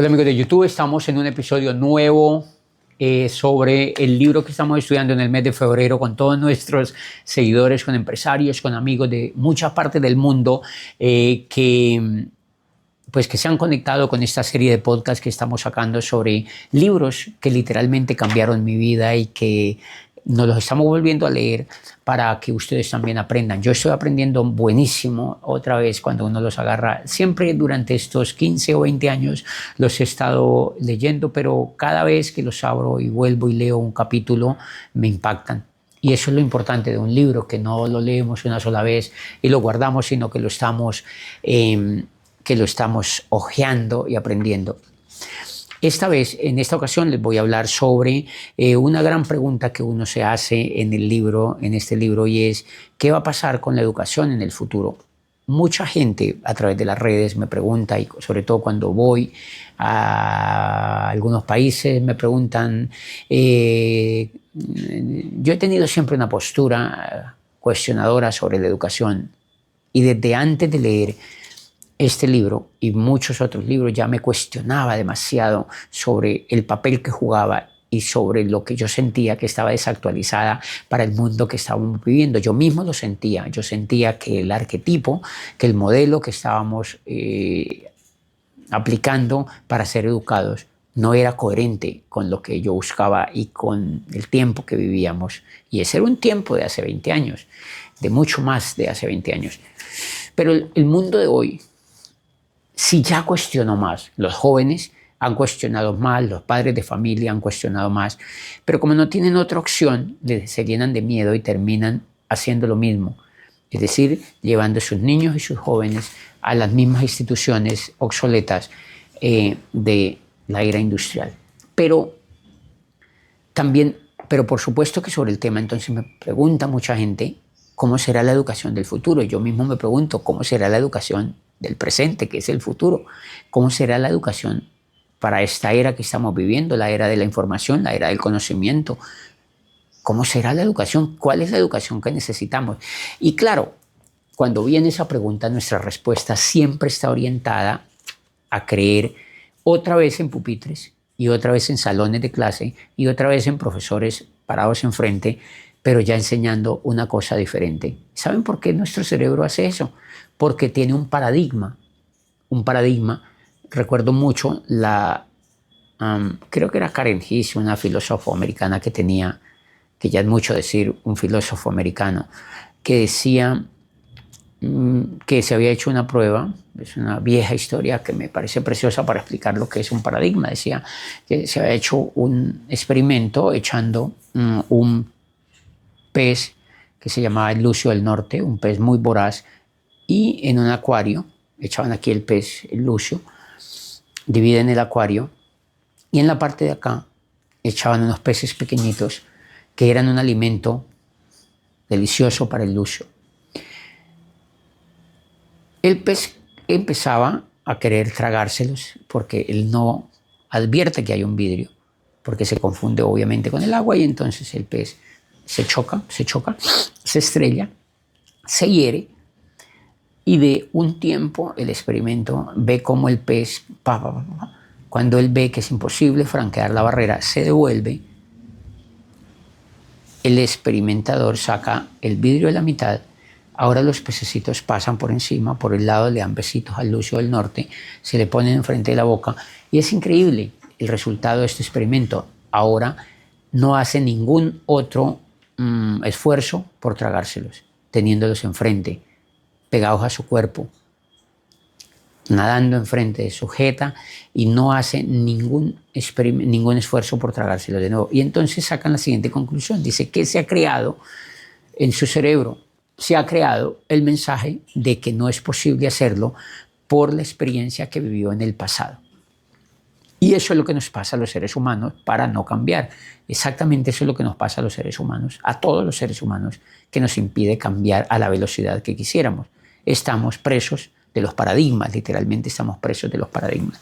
Hola amigos de YouTube, estamos en un episodio nuevo sobre el libro que estamos estudiando en el mes de febrero con todos nuestros seguidores, con empresarios, con amigos de muchas partes del mundo que se han conectado con esta serie de podcasts que estamos sacando sobre libros que literalmente cambiaron mi vida y que nos los estamos volviendo a leer para que ustedes también aprendan. Yo estoy aprendiendo buenísimo otra vez cuando uno los agarra. Siempre durante estos 15 o 20 años los he estado leyendo, pero cada vez que los abro y vuelvo y leo un capítulo me impactan. Y eso es lo importante de un libro, que no lo leemos una sola vez y lo guardamos, sino que lo estamos hojeando y aprendiendo. En esta ocasión les voy a hablar sobre una gran pregunta que uno se hace en este libro, y es: ¿qué va a pasar con la educación en el futuro? Mucha gente a través de las redes me pregunta, y sobre todo cuando voy a algunos países me preguntan. Yo he tenido siempre una postura cuestionadora sobre la educación, y desde antes de leer este libro y muchos otros libros ya me cuestionaba demasiado sobre el papel que jugaba y sobre lo que yo sentía que estaba desactualizada para el mundo que estábamos viviendo. Yo mismo lo sentía. Yo sentía que el arquetipo, que el modelo que estábamos aplicando para ser educados no era coherente con lo que yo buscaba y con el tiempo que vivíamos. Y ese era un tiempo de hace 20 años, de mucho más de hace 20 años. Pero el mundo de hoy, si ya cuestionó más, los jóvenes han cuestionado más, los padres de familia han cuestionado más, pero como no tienen otra opción, se llenan de miedo y terminan haciendo lo mismo. Es decir, llevando a sus niños y sus jóvenes a las mismas instituciones obsoletas de la era industrial. Pero por supuesto que sobre el tema entonces me pregunta mucha gente cómo será la educación del futuro. Yo mismo me pregunto cómo será la educación del presente, que es el futuro. ¿Cómo será la educación para esta era que estamos viviendo, la era de la información, la era del conocimiento? ¿Cómo será la educación? ¿Cuál es la educación que necesitamos? Y claro, cuando viene esa pregunta, nuestra respuesta siempre está orientada a creer otra vez en pupitres, y otra vez en salones de clase, y otra vez en profesores parados enfrente, pero ya enseñando una cosa diferente. ¿Saben por qué nuestro cerebro hace eso? Porque tiene un paradigma. Recuerdo mucho creo que era Karen Hiss, una filósofa americana que ya es mucho decir un filósofo americano, que decía que se había hecho una prueba. Es una vieja historia que me parece preciosa para explicar lo que es un paradigma. Decía que se había hecho un experimento echando un pez que se llamaba el lucio del norte, un pez muy voraz, y en un acuario echaban aquí el pez, el lucio, dividen el acuario, y en la parte de acá echaban unos peces pequeñitos que eran un alimento delicioso para el lucio. El pez empezaba a querer tragárselos porque él no advierte que hay un vidrio, porque se confunde obviamente con el agua, y entonces el pez se choca, se estrella, se hiere, y de un tiempo el experimento ve cómo el pez, cuando él ve que es imposible franquear la barrera, se devuelve. El experimentador saca el vidrio de la mitad. Ahora los pececitos pasan por encima, por el lado, le dan besitos al lucio del norte, se le ponen enfrente de la boca, y es increíble el resultado de este experimento. Ahora no hace ningún otro esfuerzo por tragárselos, teniéndolos enfrente, pegados a su cuerpo, nadando enfrente de su jeta, y no hace ningún esfuerzo por tragárselos de nuevo. Y entonces sacan la siguiente conclusión. Dice que se ha creado en su cerebro, se ha creado el mensaje de que no es posible hacerlo por la experiencia que vivió en el pasado. Y eso es lo que nos pasa a los seres humanos para no cambiar. Exactamente eso es lo que nos pasa a los seres humanos, a todos los seres humanos, que nos impide cambiar a la velocidad que quisiéramos. Estamos presos de los paradigmas, literalmente estamos presos de los paradigmas.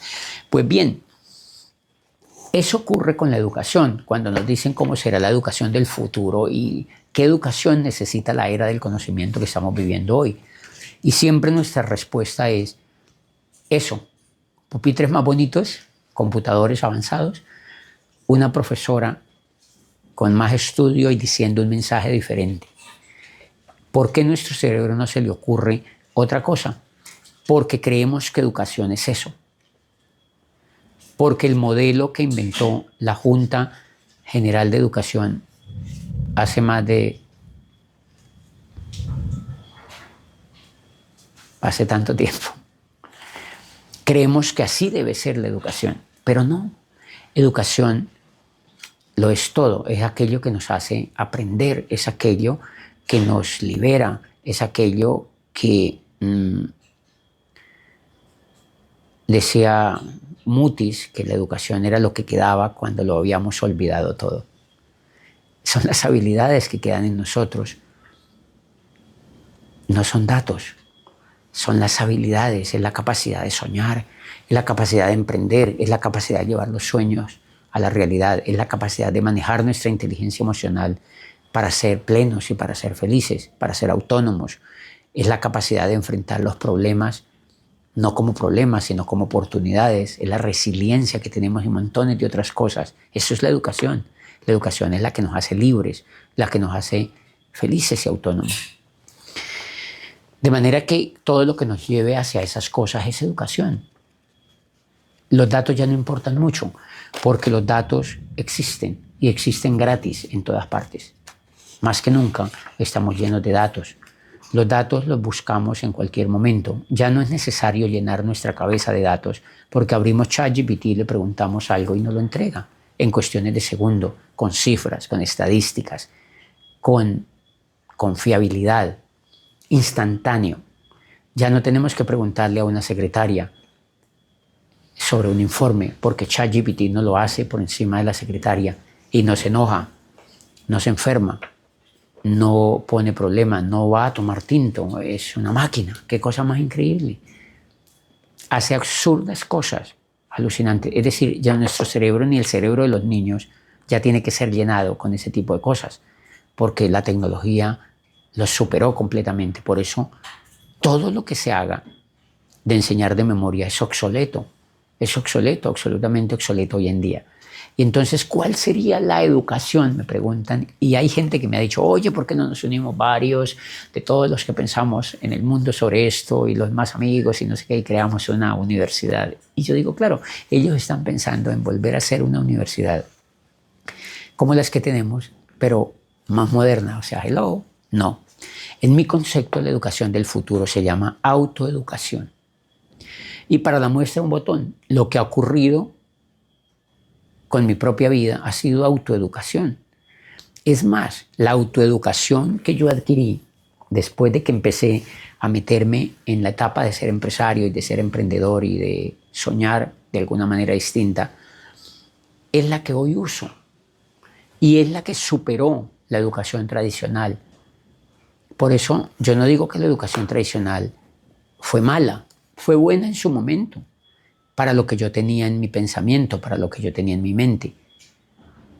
Pues bien, eso ocurre con la educación, cuando nos dicen cómo será la educación del futuro y qué educación necesita la era del conocimiento que estamos viviendo hoy. Y siempre nuestra respuesta es eso: pupitres más bonitos, computadores avanzados, una profesora con más estudio y diciendo un mensaje diferente. ¿Por qué a nuestro cerebro no se le ocurre otra cosa? Porque creemos que educación es eso. Porque el modelo que inventó la Junta General de Educación hace tanto tiempo, creemos que así debe ser la educación, pero no. Educación lo es todo, es aquello que nos hace aprender, es aquello que nos libera, es aquello que decía Mutis, que la educación era lo que quedaba cuando lo habíamos olvidado todo. Son las habilidades que quedan en nosotros, no son datos, son las habilidades, es la capacidad de soñar, es la capacidad de emprender, es la capacidad de llevar los sueños a la realidad, es la capacidad de manejar nuestra inteligencia emocional para ser plenos y para ser felices, para ser autónomos, es la capacidad de enfrentar los problemas no como problemas, sino como oportunidades, es la resiliencia que tenemos y montones de otras cosas. Eso es la educación. La educación es la que nos hace libres, la que nos hace felices y autónomos. De manera que todo lo que nos lleve hacia esas cosas es educación. Los datos ya no importan mucho, porque los datos existen y existen gratis en todas partes. Más que nunca estamos llenos de datos. Los datos los buscamos en cualquier momento. Ya no es necesario llenar nuestra cabeza de datos porque abrimos ChatGPT y le preguntamos algo y nos lo entrega en cuestiones de segundo, con cifras, con estadísticas, con fiabilidad, instantáneo. Ya no tenemos que preguntarle a una secretaria sobre un informe porque ChatGPT no lo hace por encima de la secretaria y no se enoja, no se enferma, no pone problema, no va a tomar tinto, es una máquina. Qué cosa más increíble. Hace absurdas cosas, alucinantes. Es decir, ya nuestro cerebro ni el cerebro de los niños ya tiene que ser llenado con ese tipo de cosas, porque la tecnología los superó completamente. Por eso, todo lo que se haga de enseñar de memoria es obsoleto, absolutamente obsoleto hoy en día. Y entonces, ¿cuál sería la educación? Me preguntan. Y hay gente que me ha dicho, oye, ¿por qué no nos unimos varios de todos los que pensamos en el mundo sobre esto y los más amigos y no sé qué, y creamos una universidad? Y yo digo, claro, ellos están pensando en volver a ser una universidad como las que tenemos, pero más moderna. O sea, hello, no. En mi concepto, la educación del futuro se llama autoeducación. Y para la muestra un botón, lo que ha ocurrido con mi propia vida ha sido autoeducación. Es más, la autoeducación que yo adquirí después de que empecé a meterme en la etapa de ser empresario y de ser emprendedor y de soñar de alguna manera distinta, es la que hoy uso y es la que superó la educación tradicional. Por eso yo no digo que la educación tradicional fue mala, fue buena en su momento, para lo que yo tenía en mi pensamiento, para lo que yo tenía en mi mente,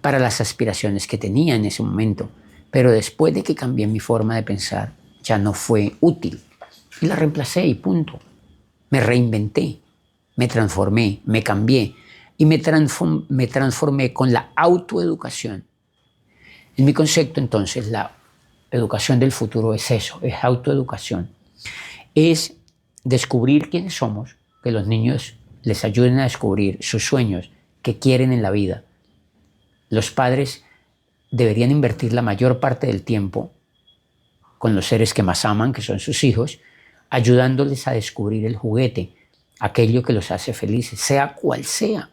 para las aspiraciones que tenía en ese momento. Pero después de que cambié mi forma de pensar, ya no fue útil. Y la reemplacé y punto. Me reinventé, me transformé, me cambié y me transformé con la autoeducación. En mi concepto, entonces, la educación del futuro es eso, es autoeducación. Es descubrir quiénes somos, que los niños les ayuden a descubrir sus sueños que quieren en la vida. Los padres deberían invertir la mayor parte del tiempo con los seres que más aman, que son sus hijos, ayudándoles a descubrir el juguete, aquello que los hace felices, sea cual sea.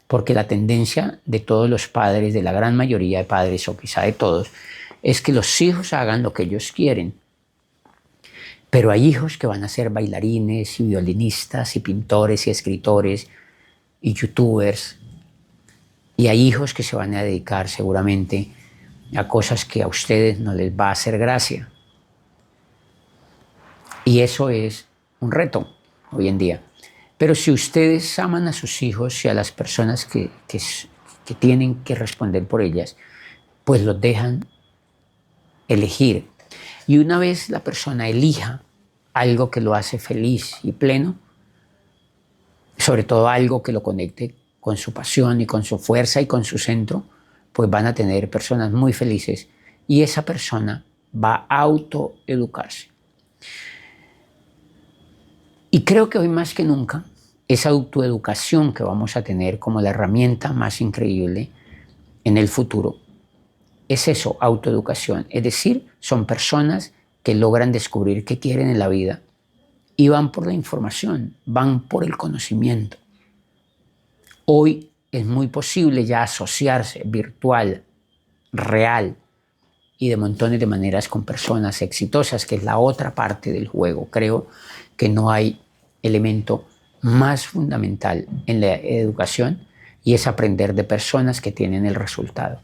Porque la tendencia de todos los padres, de la gran mayoría de padres, o quizá de todos, es que los hijos hagan lo que ellos quieren. Pero hay hijos que van a ser bailarines y violinistas y pintores y escritores y youtubers. Y hay hijos que se van a dedicar seguramente a cosas que a ustedes no les va a hacer gracia. Y eso es un reto hoy en día. Pero si ustedes aman a sus hijos y a las personas que tienen que responder por ellas, pues los dejan elegir. Y una vez la persona elija algo que lo hace feliz y pleno, sobre todo algo que lo conecte con su pasión y con su fuerza y con su centro, pues van a tener personas muy felices y esa persona va a autoeducarse. Y creo que hoy más que nunca, esa autoeducación que vamos a tener como la herramienta más increíble en el futuro, es eso, autoeducación. Es decir, son personas que logran descubrir qué quieren en la vida y van por la información, van por el conocimiento. Hoy es muy posible ya asociarse virtual, real y de montones de maneras con personas exitosas, que es la otra parte del juego. Creo que no hay elemento más fundamental en la educación y es aprender de personas que tienen el resultado.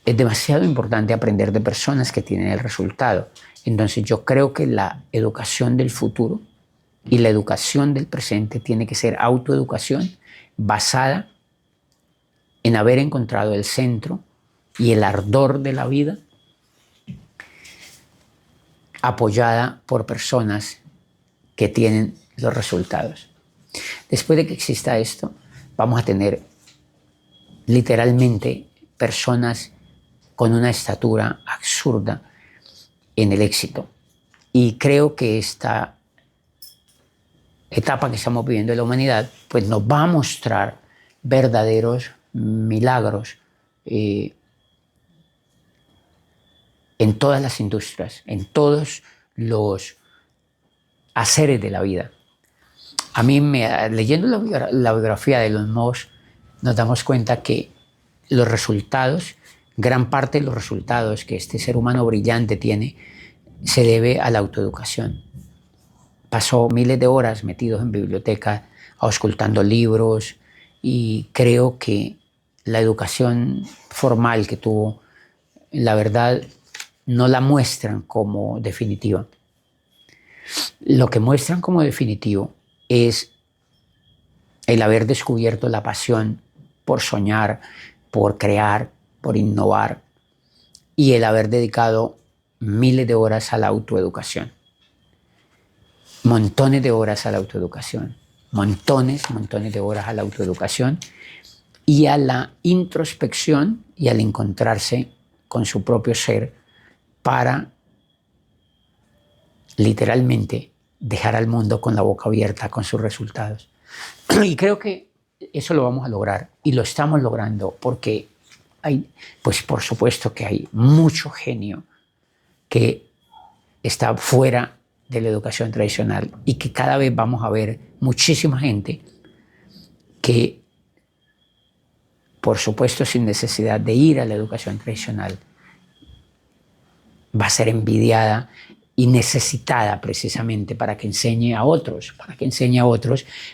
Es demasiado importante aprender de personas que tienen el resultado. Entonces yo creo que la educación del futuro y la educación del presente tiene que ser autoeducación basada en haber encontrado el centro y el ardor de la vida, apoyada por personas que tienen los resultados. Después de que exista esto, vamos a tener literalmente personas con una estatura absurda en el éxito. Y creo que esta etapa que estamos viviendo en la humanidad, pues nos va a mostrar verdaderos milagros en todas las industrias, en todos los haceres de la vida. A mí, leyendo la biografía de Elon Musk, nos damos cuenta que los resultados, gran parte de los resultados que este ser humano brillante tiene, se debe a la autoeducación. Pasó miles de horas metidos en bibliotecas, auscultando libros, y creo que la educación formal que tuvo, la verdad, no la muestran como definitiva. Lo que muestran como definitivo es el haber descubierto la pasión por soñar, por crear, por innovar y el haber dedicado miles de horas a la autoeducación. Montones de horas a la autoeducación. Montones de horas a la autoeducación y a la introspección y al encontrarse con su propio ser para literalmente dejar al mundo con la boca abierta con sus resultados. Y creo que eso lo vamos a lograr y lo estamos logrando porque hay, pues por supuesto que hay mucho genio que está fuera de la educación tradicional y que cada vez vamos a ver muchísima gente que, por supuesto, sin necesidad de ir a la educación tradicional, va a ser envidiada y necesitada precisamente para que enseñe a otros,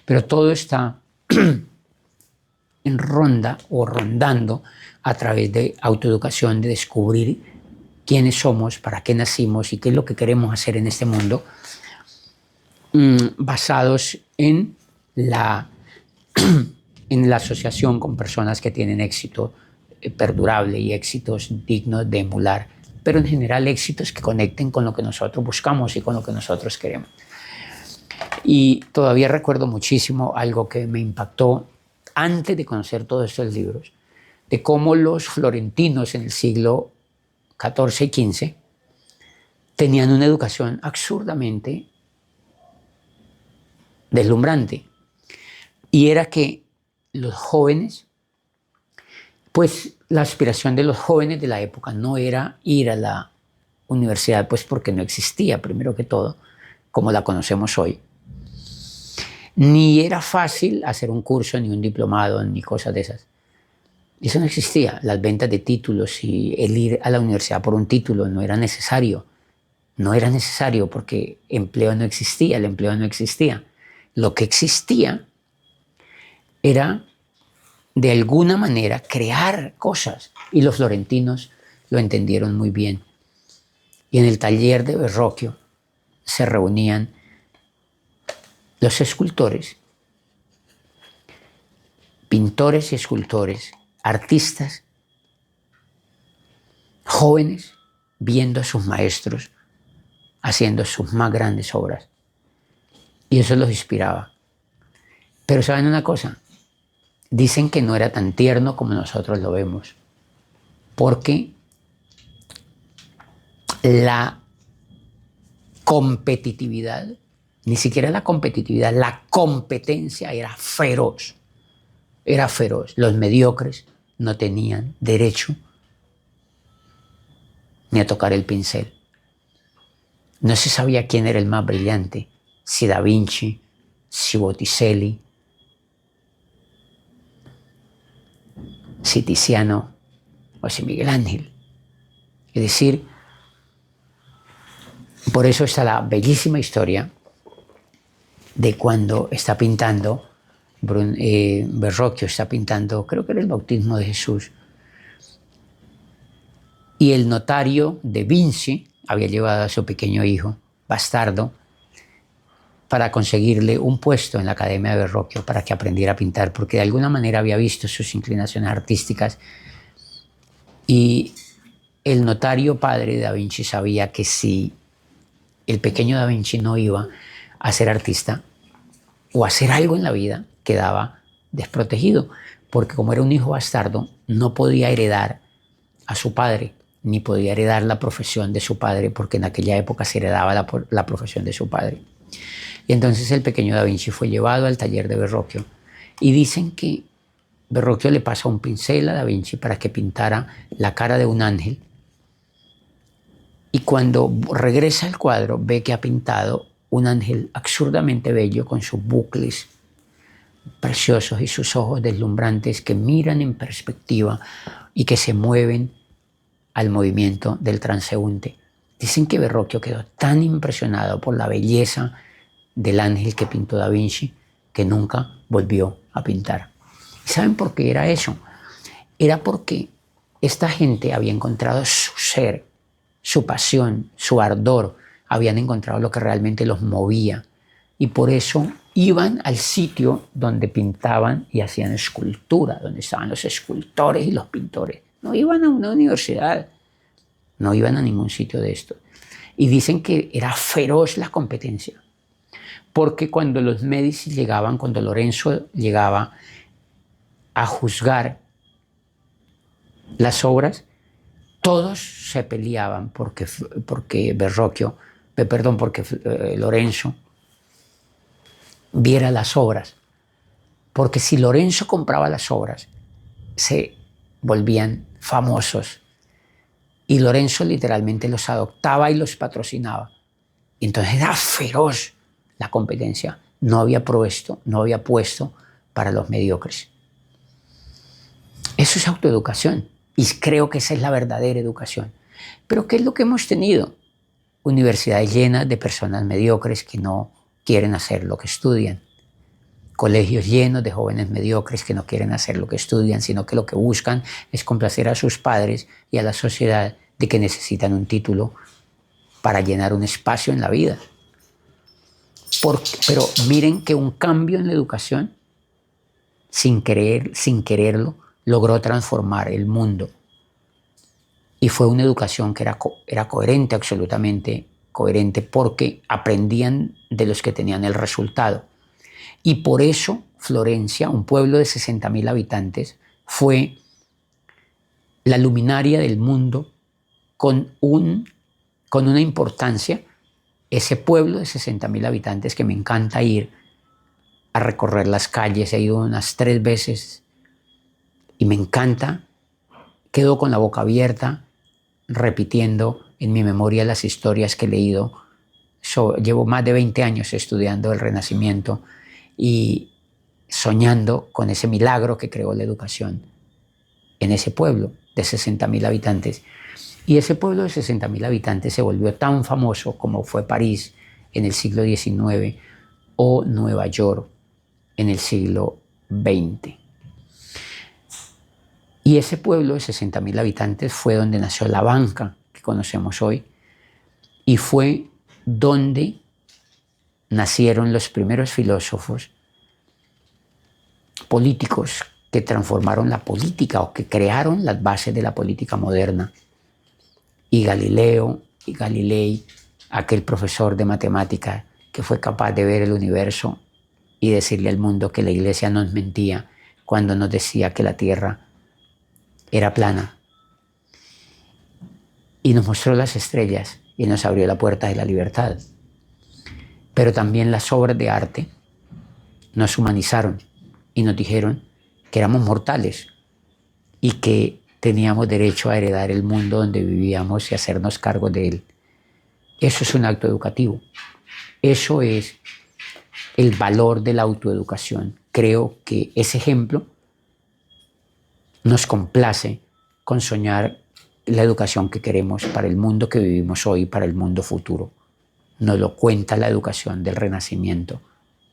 pero todo está en ronda o rondando a través de autoeducación, de descubrir quiénes somos, para qué nacimos y qué es lo que queremos hacer en este mundo, basados en la asociación con personas que tienen éxito perdurable y éxitos dignos de emular, pero en general éxitos que conecten con lo que nosotros buscamos y con lo que nosotros queremos. Y todavía recuerdo muchísimo algo que me impactó antes de conocer todos estos libros, de cómo los florentinos en el siglo XIV y XV tenían una educación absurdamente deslumbrante. Y era que los jóvenes, pues la aspiración de los jóvenes de la época no era ir a la universidad, pues porque no existía, primero que todo, como la conocemos hoy. Ni era fácil hacer un curso, ni un diplomado, ni cosas de esas. Eso no existía. Las ventas de títulos y el ir a la universidad por un título no era necesario. No era necesario porque empleo no existía, el empleo no existía. Lo que existía era, de alguna manera, crear cosas. Y los florentinos lo entendieron muy bien. Y en el taller de Verrocchio se reunían los escultores, pintores y escultores, artistas, jóvenes, viendo a sus maestros haciendo sus más grandes obras. Y eso los inspiraba. Pero ¿saben una cosa? dicen que no era tan tierno como nosotros lo vemos, porque la competitividad, ni siquiera la competitividad, la competencia era feroz. Era feroz. Los mediocres no tenían derecho ni a tocar el pincel. No se sabía quién era el más brillante, si Da Vinci, si Botticelli, si Tiziano o si Miguel Ángel. Es decir, por eso está la bellísima historia de cuando está pintando, Verrocchio está pintando, creo que era el bautismo de Jesús, y el notario de Vinci había llevado a su pequeño hijo, bastardo, para conseguirle un puesto en la Academia de Verrocchio para que aprendiera a pintar, porque de alguna manera había visto sus inclinaciones artísticas. Y el notario padre de Da Vinci sabía que si el pequeño Da Vinci no iba a ser artista o a hacer algo en la vida, quedaba desprotegido, porque como era un hijo bastardo, no podía heredar a su padre, ni podía heredar la profesión de su padre, porque en aquella época se heredaba la profesión de su padre. Y entonces el pequeño Da Vinci fue llevado al taller de Verrocchio, y dicen que Verrocchio le pasa un pincel a Da Vinci para que pintara la cara de un ángel, y cuando regresa al cuadro ve que ha pintado un ángel absurdamente bello con sus bucles preciosos y sus ojos deslumbrantes que miran en perspectiva y que se mueven al movimiento del transeúnte. Dicen que Verrocchio quedó tan impresionado por la belleza del ángel que pintó Da Vinci que nunca volvió a pintar. ¿Y saben por qué era eso? Era porque esta gente había encontrado su ser, su pasión, su ardor, habían encontrado lo que realmente los movía, y por eso iban al sitio donde pintaban y hacían escultura, donde estaban los escultores y los pintores. No iban a una universidad, no iban a ningún sitio de esto. Y dicen que era feroz la competencia, porque cuando los Medici llegaban, cuando Lorenzo llegaba a juzgar las obras, todos se peleaban porque Lorenzo viera las obras, porque si Lorenzo compraba las obras, se volvían famosos, y Lorenzo literalmente los adoptaba y los patrocinaba. Entonces era feroz la competencia, no había puesto para los mediocres. Eso es autoeducación, y creo que esa es la verdadera educación. Pero ¿qué es lo que hemos tenido? Universidades llenas de personas mediocres que no quieren hacer lo que estudian. Colegios llenos de jóvenes mediocres que no quieren hacer lo que estudian, sino que lo que buscan es complacer a sus padres y a la sociedad de que necesitan un título para llenar un espacio en la vida. Pero miren que un cambio en la educación, sin quererlo, logró transformar el mundo. Y fue una educación que era coherente, absolutamente coherente, porque aprendían de los que tenían el resultado. Y por eso Florencia, un pueblo de 60.000 habitantes, fue la luminaria del mundo con una importancia. Ese pueblo de 60.000 habitantes que me encanta ir a recorrer las calles, he ido unas 3 veces y me encanta, quedo con la boca abierta repitiendo en mi memoria las historias que he leído. Llevo más de 20 años estudiando el Renacimiento y soñando con ese milagro que creó la educación en ese pueblo de 60.000 habitantes. Y ese pueblo de 60.000 habitantes se volvió tan famoso como fue París en el siglo XIX o Nueva York en el siglo XX. Y ese pueblo de 60.000 habitantes fue donde nació la banca que conocemos hoy, y fue donde nacieron los primeros filósofos políticos que transformaron la política o que crearon las bases de la política moderna. Y Galileo y Galilei, aquel profesor de matemática que fue capaz de ver el universo y decirle al mundo que la iglesia nos mentía cuando nos decía que la tierra era plana. Y nos mostró las estrellas y nos abrió la puerta de la libertad. Pero también las obras de arte nos humanizaron y nos dijeron que éramos mortales y que teníamos derecho a heredar el mundo donde vivíamos y hacernos cargo de él. Eso es un acto educativo. Eso es el valor de la autoeducación. Creo que ese ejemplo nos complace con soñar la educación que queremos para el mundo que vivimos hoy, para el mundo futuro. Nos lo cuenta la educación del Renacimiento.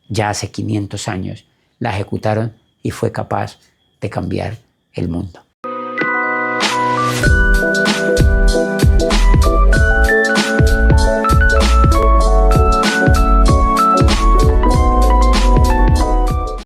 Ya hace 500 años la ejecutaron y fue capaz de cambiar el mundo.